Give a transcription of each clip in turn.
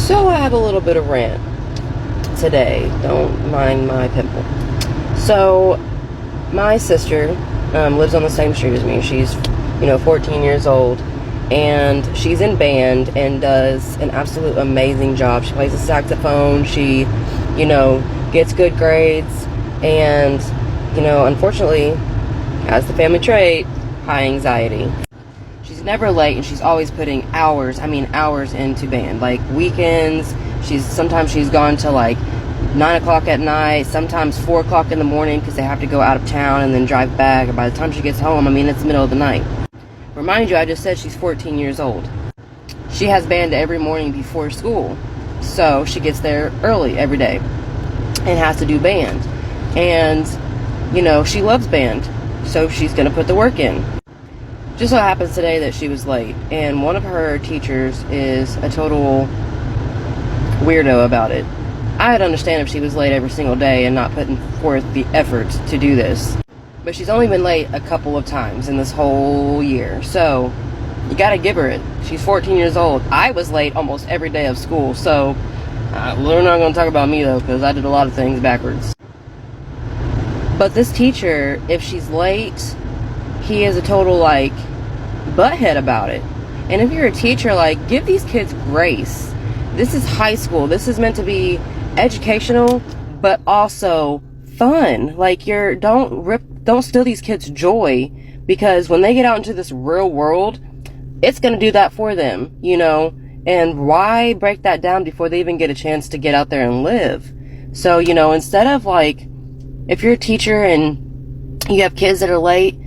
So I have a little bit of rant today. Don't mind my pimple. So my sister lives on the same street as me. She's 14 years old, and she's in band and does an absolute amazing job. She plays the saxophone. She gets good grades, and unfortunately has the family trait, high anxiety. She's never late, and she's always putting hours into band. Like weekends, sometimes she's gone to like 9 o'clock at night, sometimes 4 o'clock in the morning because they have to go out of town and then drive back. And by the time she gets home, it's the middle of the night. Remind you, I just said she's 14 years old. She has band every morning before school, so she gets there early every day and has to do band. And she loves band, so she's gonna put the work in. Just so happens today that she was late, and one of her teachers is a total weirdo about it. I'd understand if she was late every single day and not putting forth the effort to do this, but she's only been late a couple of times in this whole year, so you gotta give her it. She's 14 years old. I was late almost every day of school, so we're not gonna talk about me though, because I did a lot of things backwards. But this teacher, if she's late, he is a total butthead about it. And if you're a teacher, give these kids grace. This is high school. This is meant to be educational, but also fun. Don't steal these kids' joy, because when they get out into this real world, it's gonna do that for them, and why break that down before they even get a chance to get out there and live? So, instead of if you're a teacher and you have kids that are late,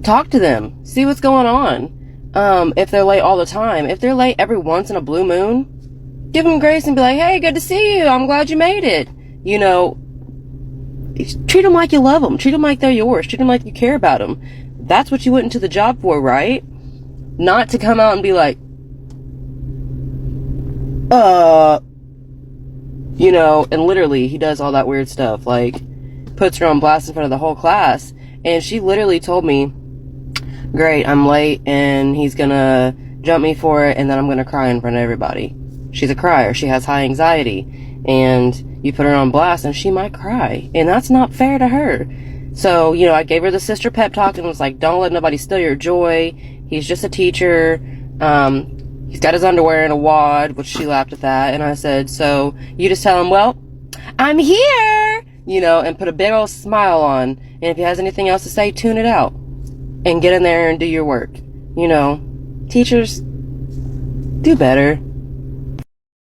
talk to them, see what's going on. If they're late all the time, if they're late every once in a blue moon, give them grace and be like, hey, good to see you, I'm glad you made it. Treat them like you love them, treat them like they're yours, treat them like you care about them. That's what you went into the job for, right? Not to come out and be like, and literally he does all that weird stuff, puts her on blast in front of the whole class. And she literally told me, great, I'm late and he's gonna jump me for it, and then I'm gonna cry in front of everybody. She's a crier. She has high anxiety, and you put her on blast and she might cry, and that's not fair to her. So, I gave her the sister pep talk and was like, don't let nobody steal your joy. He's just a teacher. He's got his underwear in a wad, which she laughed at that. And I said, so you just tell him, well, I'm here, and put a big old smile on. And if he has anything else to say, tune it out and get in there and do your work. Teachers, do better.